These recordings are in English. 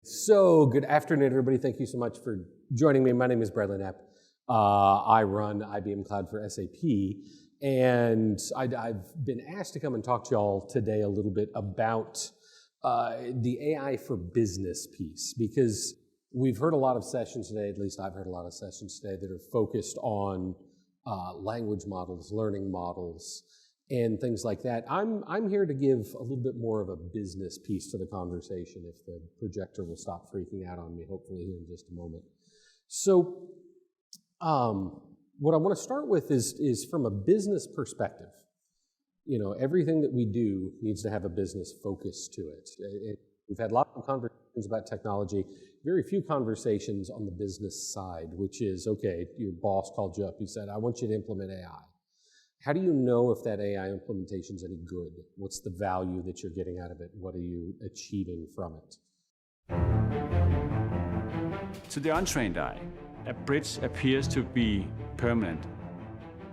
So, good afternoon, everybody. Thank you so much for joining me. My name is Knapp. I run IBM Cloud for SAP, and I've been asked to come and talk to y'all today a little bit about the AI for business piece, because we've heard a lot of sessions today, at least I've heard a lot of sessions today, that are focused on language models, learning models, and things like that. I'm here to give a little bit more of a business piece to the conversation, if the projector will stop freaking out on me, hopefully here in just a moment. So what I want to start with is from a business perspective. You know, everything that we do needs to have a business focus to it. We've had lots of conversations about technology, very few conversations on the business side, which is, okay, your boss called you up, he said, I want you to implement AI. How do you know if that AI implementation is any good? What's the value that you're getting out of it? What are you achieving from it? To the untrained eye, a bridge appears to be permanent,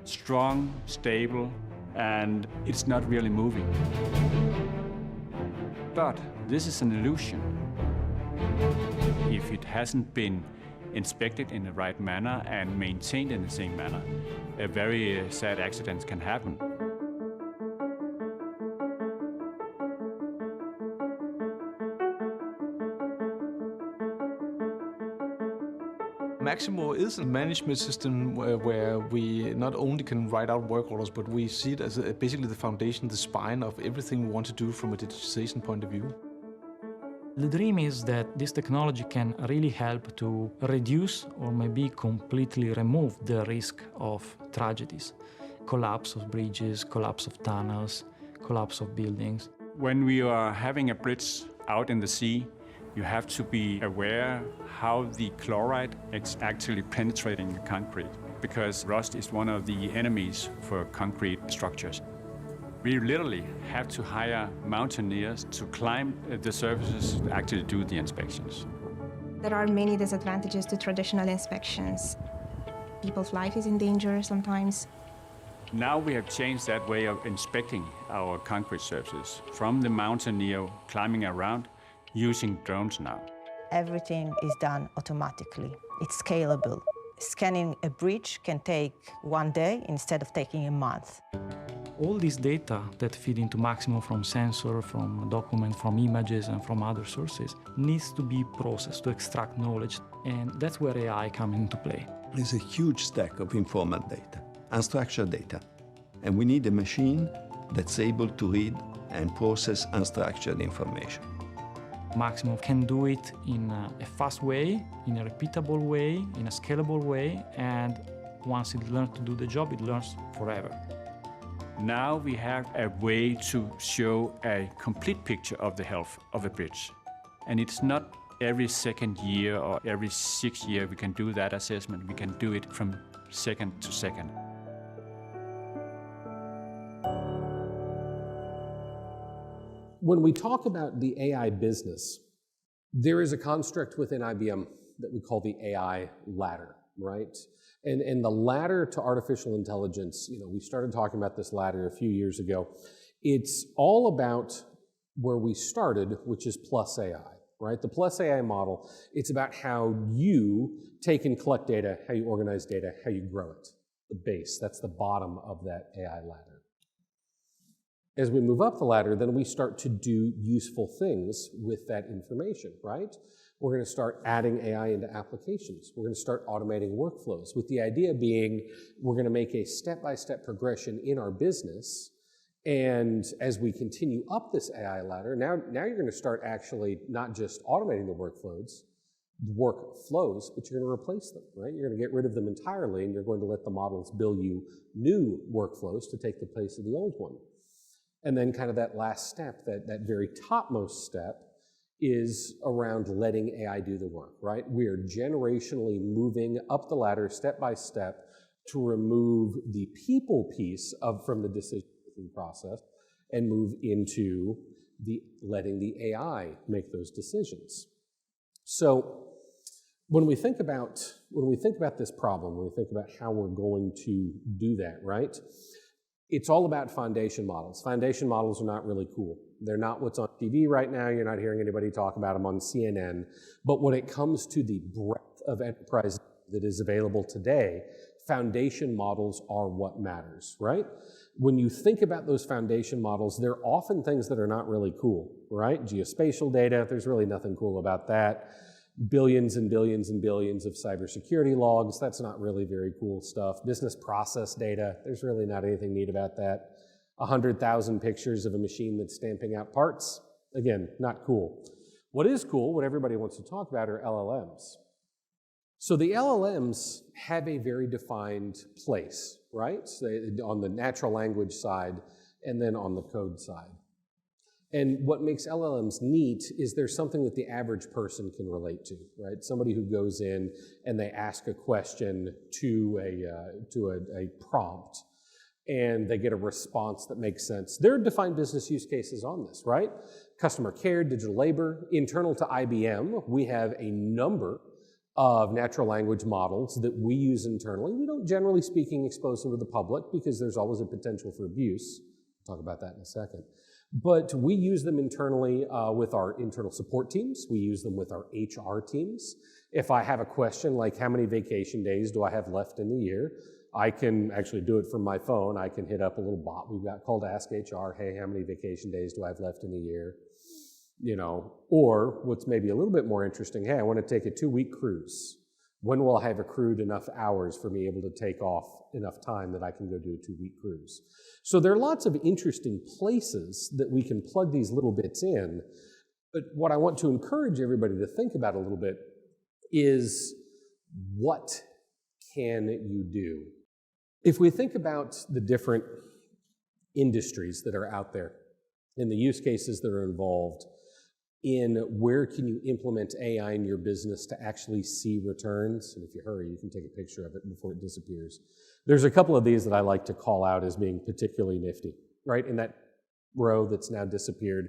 strong, stable, and it's not really moving. But this is an illusion. If it hasn't been inspected in the right manner and maintained in the same manner, a very sad accident can happen. Maximo is a management system where we not only can write out work orders, but we see it as basically the foundation, the spine of everything we want to do from a digitization point of view. The dream is that this technology can really help to reduce or maybe completely remove the risk of tragedies. Collapse of bridges, collapse of tunnels, collapse of buildings. When we are having a bridge out in the sea, you have to be aware how the chloride is actually penetrating the concrete, because rust is one of the enemies for concrete structures. We literally have to hire mountaineers to climb the surfaces to actually do the inspections. There are many disadvantages to traditional inspections. People's life is in danger sometimes. Now we have changed that way of inspecting our concrete surfaces, from the mountaineer climbing around, using drones now. Everything is done automatically. It's scalable. Scanning a bridge can take 1 day instead of taking a month. All this data that feed into Maximo from sensor, from document, from images, and from other sources needs to be processed to extract knowledge, and that's where AI comes into play. There's a huge stack of informal data, unstructured data, and we need a machine that's able to read and process unstructured information. Maximo can do it in a fast way, in a repeatable way, in a scalable way, and once it learns to do the job, it learns forever. Now we have a way to show a complete picture of the health of a bridge. And it's not every second year or every 6 years we can do that assessment. We can do it from second to second. When we talk about the AI business, there is a construct within IBM that we call the AI ladder, right? And the ladder to artificial intelligence, you know, we started talking about this ladder a few years ago. It's all about where we started, which is plus AI, right? The plus AI model, it's about how you take and collect data, how you organize data, how you grow it. The base, that's the bottom of that AI ladder. As we move up the ladder, then we start to do useful things with that information, right? We're going to start adding AI into applications. We're going to start automating workflows, with the idea being we're going to make a step-by-step progression in our business. And as we continue up this AI ladder, now you're going to start actually not just automating the workflows, but you're going to replace them, right? You're going to get rid of them entirely, and you're going to let the models build you new workflows to take the place of the old one. And then kind of that last step, that very topmost step, is around letting AI do the work, right? We are generationally moving up the ladder step by step to remove the people piece from the decision-making process and move into letting the AI make those decisions. So when we think about this problem, when we think about how we're going to do that, right? It's all about foundation models. Foundation models are not really cool. They're not what's on TV right now. You're not hearing anybody talk about them on CNN. But when it comes to the breadth of enterprise that is available today, foundation models are what matters, right? When you think about those foundation models, they're often things that are not really cool, right? Geospatial data, there's really nothing cool about that. Billions and billions and billions of cybersecurity logs, that's not really very cool stuff. Business process data, there's really not anything neat about that. 100,000 pictures of a machine that's stamping out parts, again, not cool. What is cool, what everybody wants to talk about, are LLMs. So the LLMs have a very defined place, right? So on the natural language side and then on the code side. And what makes LLMs neat is there's something that the average person can relate to, right? Somebody who goes in and they ask a question to a prompt and they get a response that makes sense. There are defined business use cases on this, right? Customer care, digital labor. Internal to IBM, we have a number of natural language models that we use internally. We don't, generally speaking, expose them to the public because there's always a potential for abuse. We'll talk about that in a second. But we use them internally with our internal support teams. We use them with our HR teams. If I have a question like how many vacation days do I have left in the year, I can actually do it from my phone. I can hit up a little bot we've got called Ask HR. Hey, how many vacation days do I have left in the year? You know, or what's maybe a little bit more interesting, hey, I want to take a 2-week cruise. When will I have accrued enough hours for me able to take off enough time that I can go do a 2-week cruise? So there are lots of interesting places that we can plug these little bits in. But what I want to encourage everybody to think about a little bit is, what can you do? If we think about the different industries that are out there and the use cases that are involved in where can you implement AI in your business to actually see returns, and if you hurry, you can take a picture of it before it disappears. There's a couple of these that I like to call out as being particularly nifty, right? In that row that's now disappeared,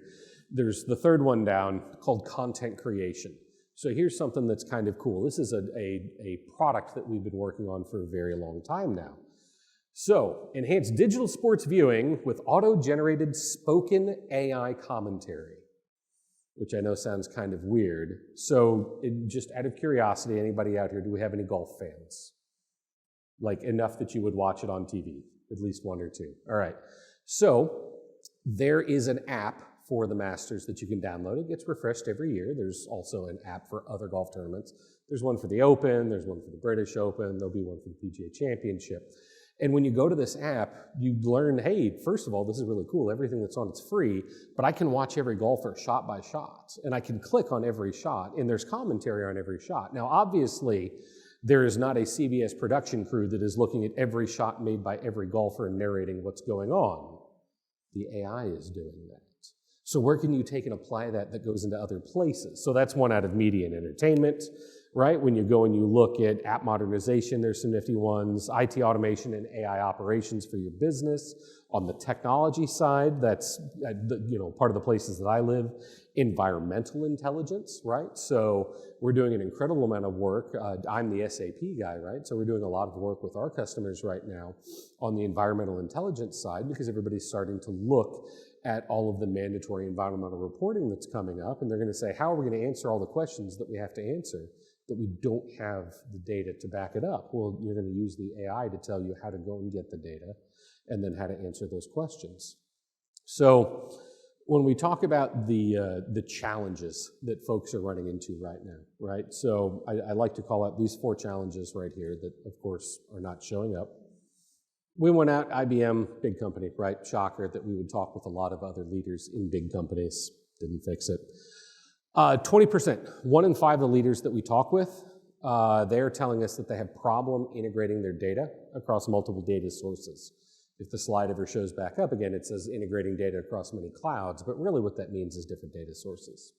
there's the third one down called content creation. So here's something that's kind of cool. This is a product that we've been working on for a very long time now. So, enhance digital sports viewing with auto-generated spoken AI commentary, which I know sounds kind of weird. So, just out of curiosity, anybody out here, do we have any golf fans? Like enough that you would watch it on TV, at least one or two. All right. So, there is an app for the Masters that you can download. It gets refreshed every year. There's also an app for other golf tournaments. There's one for the Open, there's one for the British Open, there'll be one for the PGA Championship. And when you go to this app, you learn, hey, first of all, this is really cool. Everything that's on it's free, but I can watch every golfer shot by shot, and I can click on every shot, and there's commentary on every shot. Now, obviously, there is not a CBS production crew that is looking at every shot made by every golfer and narrating what's going on. The AI is doing that. So where can you take and apply that goes into other places? So that's one out of media and entertainment, right? When you go and you look at app modernization, there's some nifty ones. IT automation and AI operations for your business. On the technology side, that's part of the places that I live. Environmental intelligence, right? So we're doing an incredible amount of work. I'm the SAP guy, right? So we're doing a lot of work with our customers right now on the environmental intelligence side because everybody's starting to look at all of the mandatory environmental reporting that's coming up, and they're going to say, how are we going to answer all the questions that we have to answer that we don't have the data to back it up? Well, you're going to use the AI to tell you how to go and get the data and then how to answer those questions. So when we talk about the challenges that folks are running into right now, right? So I like to call out these 4 challenges right here that, of course, are not showing up. We went out, IBM, big company, right? Shocker that we would talk with a lot of other leaders in big companies. Didn't fix it. 20%, 1 in 5 of the leaders that we talk with, they're telling us that they have problem integrating their data across multiple data sources. If the slide ever shows back up again, it says integrating data across many clouds, but really what that means is different data sources.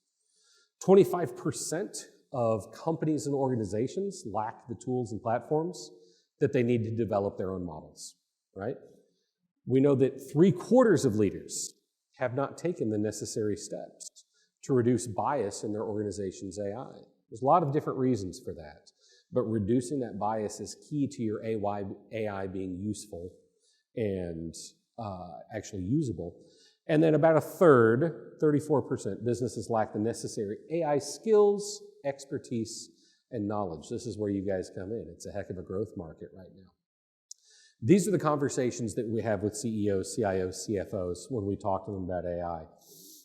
25% of companies and organizations lack the tools and platforms that they need to develop their own models. Right? We know that 3/4 of leaders have not taken the necessary steps to reduce bias in their organization's AI. There's a lot of different reasons for that, but reducing that bias is key to your AI being useful and actually usable. And then about a third, 34%, businesses lack the necessary AI skills, expertise, and knowledge. This is where you guys come in. It's a heck of a growth market right now. These are the conversations that we have with CEOs, CIOs, CFOs when we talk to them about AI.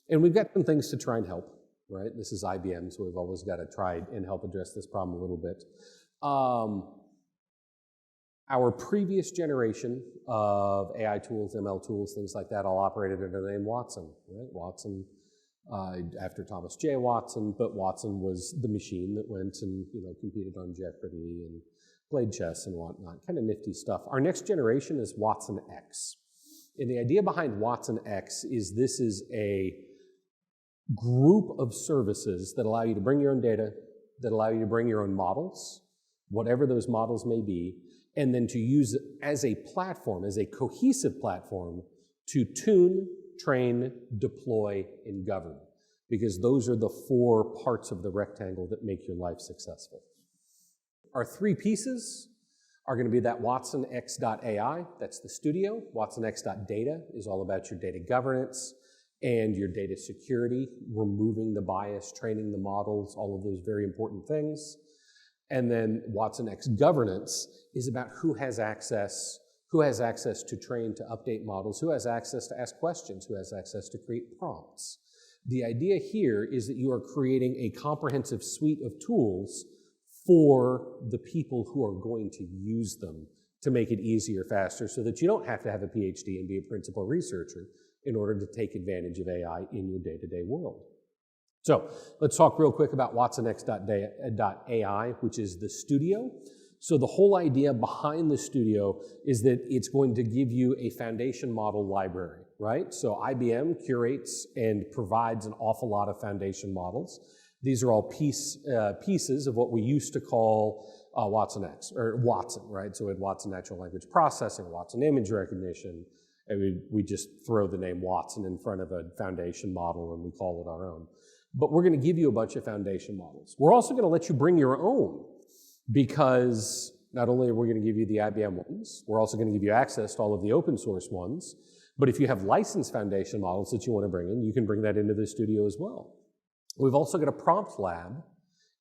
And we've got some things to try and help, right? This is IBM, so we've always got to try and help address this problem a little bit. Our previous generation of AI tools, ML tools, things like that, all operated under the name Watson, right? Watson, after Thomas J. Watson, but Watson was the machine that went and competed on Jeopardy and played chess and whatnot, kind of nifty stuff. Our next generation is Watson X. And the idea behind Watson X is this is a group of services that allow you to bring your own data, that allow you to bring your own models, whatever those models may be, and then to use it as a platform, as a cohesive platform to tune, train, deploy, and govern. Because those are the 4 parts of the rectangle that make your life successful. Our 3 pieces are going to be that WatsonX.ai, that's the studio. WatsonX.data is all about your data governance and your data security, removing the bias, training the models, all of those very important things. And then WatsonX governance is about who has access to train, to update models, who has access to ask questions, who has access to create prompts. The idea here is that you are creating a comprehensive suite of tools for the people who are going to use them to make it easier, faster, so that you don't have to have a PhD and be a principal researcher in order to take advantage of AI in your day-to-day world. So let's talk real quick about WatsonX.ai, which is the studio. So the whole idea behind the studio is that it's going to give you a foundation model library, right? So IBM curates and provides an awful lot of foundation models. These are all pieces of what we used to call WatsonX, or Watson, right? So we had Watson Natural Language Processing, Watson Image Recognition, and we just throw the name Watson in front of a foundation model and we call it our own. But we're going to give you a bunch of foundation models. We're also going to let you bring your own, because not only are we going to give you the IBM ones, we're also going to give you access to all of the open source ones. But if you have licensed foundation models that you want to bring in, you can bring that into the studio as well. We've also got a prompt lab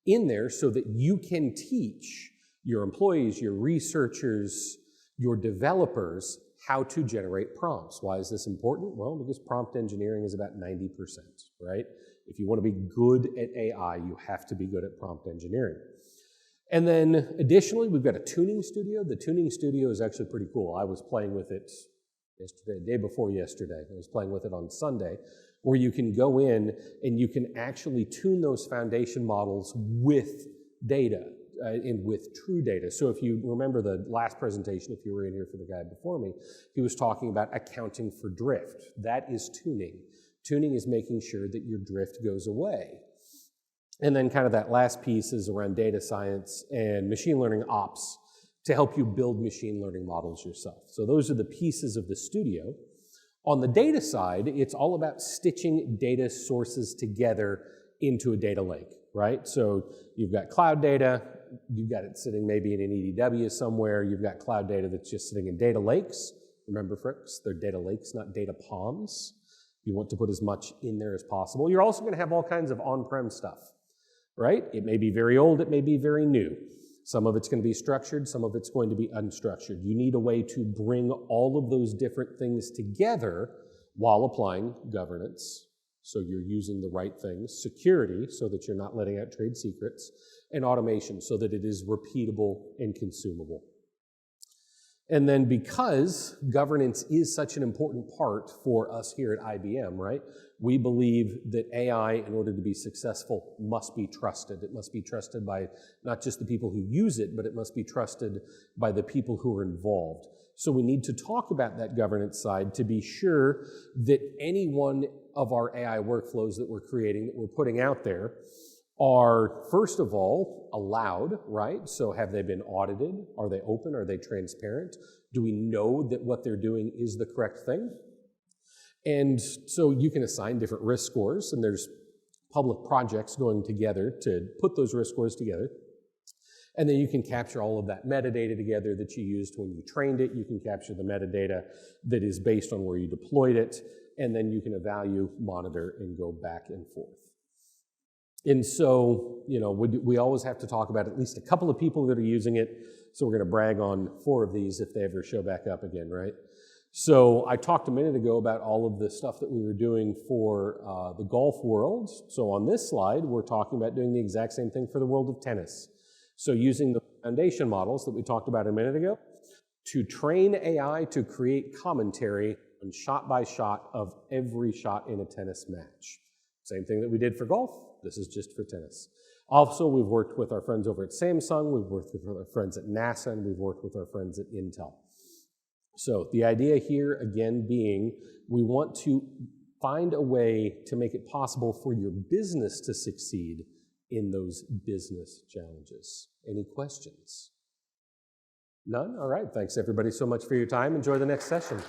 in there so that you can teach your employees, your researchers, your developers how to generate prompts. Why is this important? Well, because prompt engineering is about 90%, right? If you want to be good at AI, you have to be good at prompt engineering. And then additionally, we've got a tuning studio. The tuning studio is actually pretty cool. I was playing with it yesterday, day before yesterday. I was playing with it on Sunday, where you can go in and you can actually tune those foundation models with data and with true data. So if you remember the last presentation, if you were in here for the guy before me, he was talking about accounting for drift. That is tuning. Tuning is making sure that your drift goes away. And then kind of that last piece is around data science and machine learning ops to help you build machine learning models yourself. So those are the pieces of the studio. On the data side, it's all about stitching data sources together into a data lake, right? So you've got cloud data, you've got it sitting maybe in an EDW somewhere, you've got cloud data that's just sitting in data lakes. Remember, folks, they're data lakes, not data palms. You want to put as much in there as possible. You're also going to have all kinds of on-prem stuff, right? It may be very old, it may be very new. Some of it's going to be structured, some of it's going to be unstructured. You need a way to bring all of those different things together while applying governance, so you're using the right things, security, so that you're not letting out trade secrets, and automation, so that it is repeatable and consumable. And then because governance is such an important part for us here at IBM, right? We believe that AI, in order to be successful, must be trusted. It must be trusted by not just the people who use it, but it must be trusted by the people who are involved. So we need to talk about that governance side to be sure that any one of our AI workflows that we're creating, that we're putting out there, are, first of all, allowed, right? So have they been audited? Are they open? Are they transparent? Do we know that what they're doing is the correct thing? And so you can assign different risk scores, and there's public projects going together to put those risk scores together. And then you can capture all of that metadata together that you used when you trained it. You can capture the metadata that is based on where you deployed it, and then you can evaluate, monitor, and go back and forth. And so, you know, we always have to talk about at least a couple of people that are using it. So we're going to brag on 4 of these if they ever show back up again, right? So I talked a minute ago about all of the stuff that we were doing for the golf world. So on this slide, we're talking about doing the exact same thing for the world of tennis. So using the foundation models that we talked about a minute ago to train AI to create commentary on shot by shot of every shot in a tennis match. Same thing that we did for golf, this is just for tennis. Also, we've worked with our friends over at Samsung, we've worked with our friends at NASA, and we've worked with our friends at Intel. So the idea here, again, being we want to find a way to make it possible for your business to succeed in those business challenges. Any questions? None? All right, thanks everybody so much for your time. Enjoy the next session.